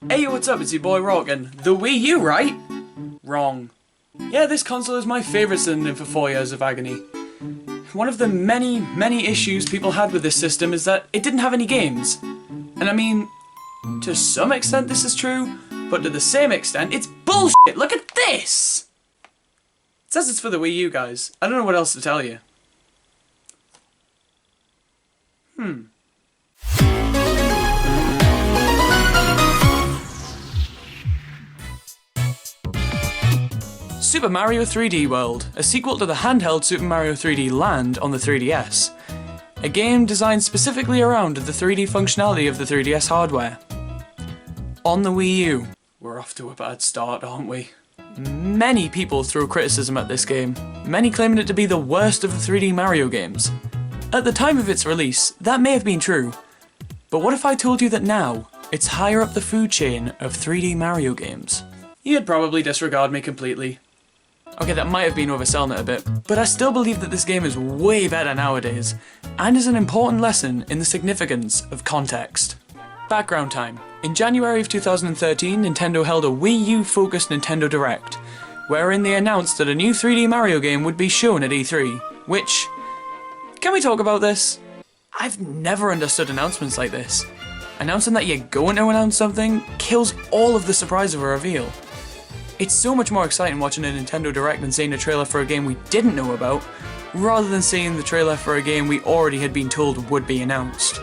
Hey, what's up? It's your boy Rawk, and the Wii U, right? Wrong. Yeah, this console is my favourite synonym for 4 years of agony. One of the many issues people had with this system is that it didn't have any games. And I mean, to some extent this is true, but to the same extent, it's bullshit! Look at this! It says it's for the Wii U, guys. I don't know what else to tell you. Super Mario 3D World, a sequel to the handheld Super Mario 3D Land on the 3DS. A game designed specifically around the 3D functionality of the 3DS hardware. On the Wii U. We're off to a bad start, aren't we? Many people throw criticism at this game, many claiming it to be the worst of the 3D Mario games. At the time of its release, that may have been true, but what if I told you that now, it's higher up the food chain of 3D Mario games? You'd probably disregard me completely. Okay, that might have been overselling it a bit, but I still believe that this game is way better nowadays, and is an important lesson in the significance of context. Background time. In January of 2013, Nintendo held a Wii U-focused Nintendo Direct, wherein they announced that a new 3D Mario game would be shown at E3, which... Can we talk about this? I've never understood announcements like this. Announcing that you're going to announce something kills all of the surprise of a reveal. It's so much more exciting watching a Nintendo Direct than seeing a trailer for a game we didn't know about, rather than seeing the trailer for a game we already had been told would be announced.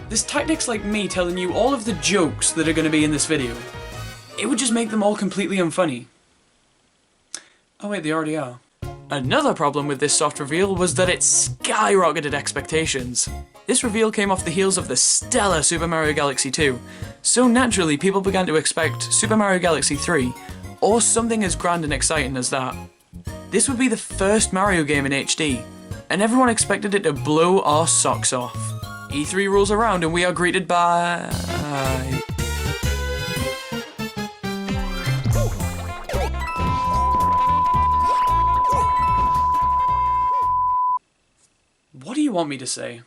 There's tactics like me telling you all of the jokes that are going to be in this video. It would just make them all completely unfunny. Oh wait, they already are. Another problem with this soft reveal was that it skyrocketed expectations. This reveal came off the heels of the stellar Super Mario Galaxy 2, so naturally people began to expect Super Mario Galaxy 3, or something as grand and exciting as that. This would be the first Mario game in HD, and everyone expected it to blow our socks off. E3 rolls around and we are greeted by... What do you want me to say?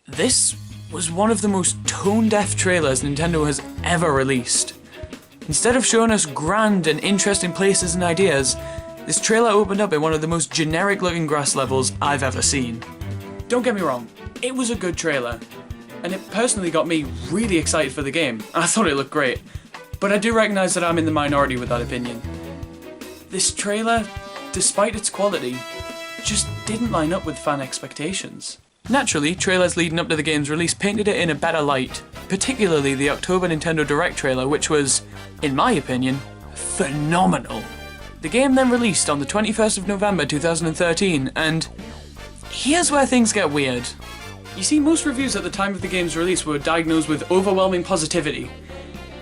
This was one of the most tone-deaf trailers Nintendo has ever released. Instead of showing us grand and interesting places and ideas, this trailer opened up in one of the most generic-looking grass levels I've ever seen. Don't get me wrong, it was a good trailer, and it personally got me really excited for the game. I thought it looked great, but I do recognise that I'm in the minority with that opinion. This trailer, despite its quality, just didn't line up with fan expectations. Naturally, trailers leading up to the game's release painted it in a better light, particularly the October Nintendo Direct trailer, which was, in my opinion, phenomenal. The game then released on the 21st of November 2013, and here's where things get weird. You see, most reviews at the time of the game's release were diagnosed with overwhelming positivity,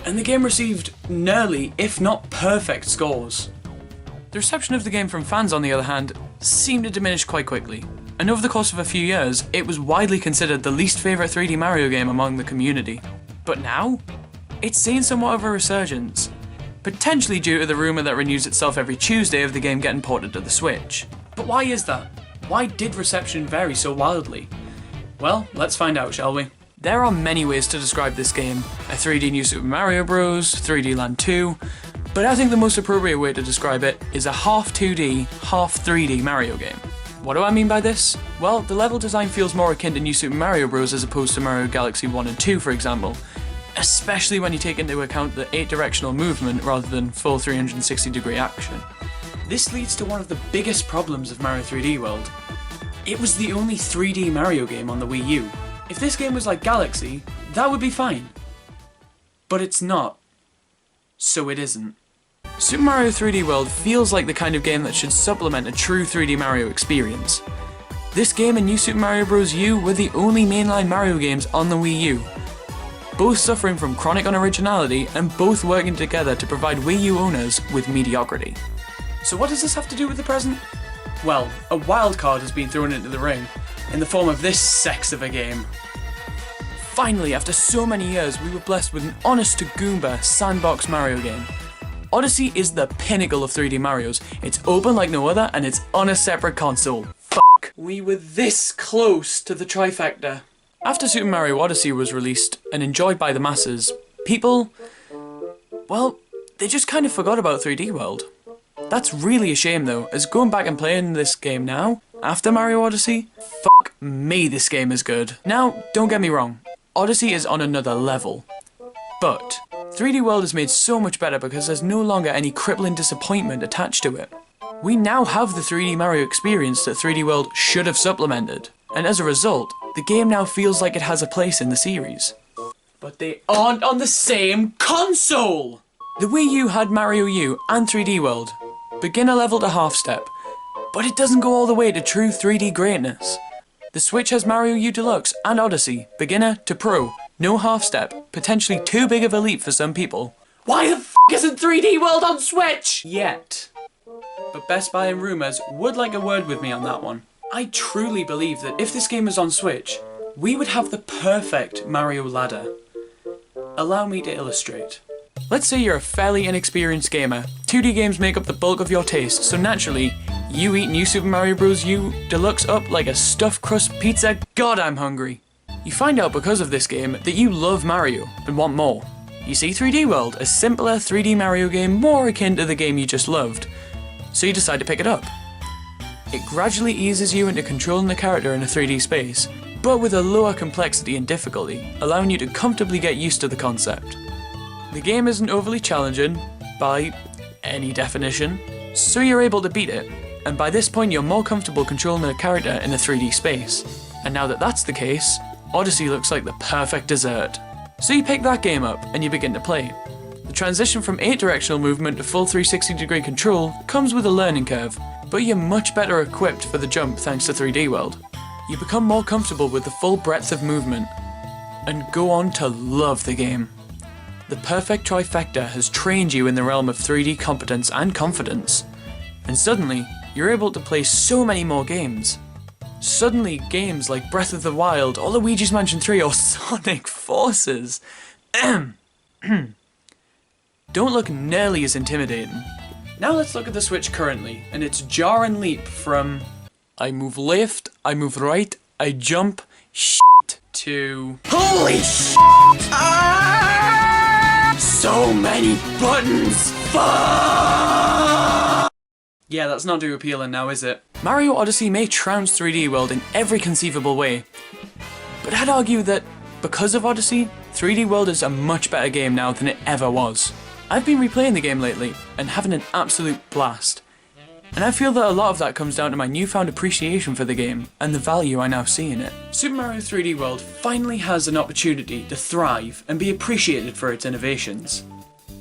and the game received nearly, if not perfect, scores. The reception of the game from fans, on the other hand, seemed to diminish quite quickly, and over the course of a few years, it was widely considered the least favourite 3D Mario game among the community. But now, it's seeing somewhat of a resurgence, potentially due to the rumour that renews itself every Tuesday of the game getting ported to the Switch. But why is that? Why did reception vary so wildly? Well, let's find out, shall we? There are many ways to describe this game. A 3D New Super Mario Bros., 3D Land 2, but I think the most appropriate way to describe it is a half 2D, half 3D Mario game. What do I mean by this? Well, the level design feels more akin to New Super Mario Bros. As opposed to Mario Galaxy 1 and 2, for example, especially when you take into account the 8-directional movement rather than full 360-degree action. This leads to one of the biggest problems of Mario 3D World. It was the only 3D Mario game on the Wii U. If this game was like Galaxy, that would be fine. But it's not. So it isn't. Super Mario 3D World feels like the kind of game that should supplement a true 3D Mario experience. This game and New Super Mario Bros. U were the only mainline Mario games on the Wii U, both suffering from chronic unoriginality and both working together to provide Wii U owners with mediocrity. So what does this have to do with the present? Well, a wild card has been thrown into the ring, in the form of this sex of a game. Finally, after so many years, we were blessed with an honest-to-Goomba sandbox Mario game. Odyssey is the pinnacle of 3D Marios. It's open like no other, and it's on a separate console. Fuck. We were this close to the trifecta. After Super Mario Odyssey was released and enjoyed by the masses, people well, they just kind of forgot about 3D World. That's really a shame though, as going back and playing this game now, after Mario Odyssey, fuck me, this game is good. Now, don't get me wrong, Odyssey is on another level. But 3D World is made so much better because there's no longer any crippling disappointment attached to it. We now have the 3D Mario experience that 3D World should have supplemented, and as a result, the game now feels like it has a place in the series. But they aren't on the same console! The Wii U had Mario U and 3D World, beginner level to half step, but it doesn't go all the way to true 3D greatness. The Switch has Mario U Deluxe and Odyssey, beginner to pro, no half step, potentially too big of a leap for some people. Why the f*** isn't 3D World on Switch? Yet. But Best Buy and rumours would like a word with me on that one. I truly believe that if this game was on Switch, we would have the perfect Mario ladder. Allow me to illustrate. Let's say you're a fairly inexperienced gamer. 2D games make up the bulk of your taste, so naturally, you eat New Super Mario Bros. U Deluxe up like a stuffed crust pizza. God, I'm hungry. You find out because of this game that you love Mario and want more. You see 3D World, a simpler 3D Mario game more akin to the game you just loved, so you decide to pick it up. It gradually eases you into controlling the character in a 3D space, but with a lower complexity and difficulty, allowing you to comfortably get used to the concept. The game isn't overly challenging, by any definition, so you're able to beat it, and by this point you're more comfortable controlling the character in a 3D space. And now that that's the case, Odyssey looks like the perfect dessert. So you pick that game up, and you begin to play. The transition from 8-directional movement to full 360-degree control comes with a learning curve, but you're much better equipped for the jump thanks to 3D World. You become more comfortable with the full breadth of movement, and go on to love the game. The perfect trifecta has trained you in the realm of 3D competence and confidence, and suddenly, you're able to play so many more games. Suddenly, games like Breath of the Wild, or Luigi's Mansion 3, or Sonic Forces don't look nearly as intimidating. Now let's look at the Switch currently, and its jarring leap from I move left, I move right, I jump, shit, to holy shit! So many buttons! Fuck! Yeah, that's not too appealing now, is it? Mario Odyssey may trounce 3D World in every conceivable way, but I'd argue that because of Odyssey, 3D World is a much better game now than it ever was. I've been replaying the game lately and having an absolute blast, and I feel that a lot of that comes down to my newfound appreciation for the game and the value I now see in it. Super Mario 3D World finally has an opportunity to thrive and be appreciated for its innovations.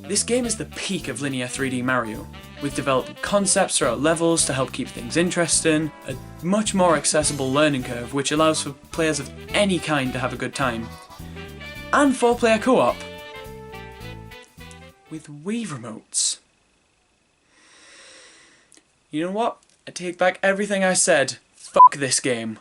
This game is the peak of linear 3D Mario, with developed concepts throughout levels to help keep things interesting, a much more accessible learning curve which allows for players of any kind to have a good time, and 4-player co-op with Wii remotes. You know what? I take back everything I said. Fuck this game.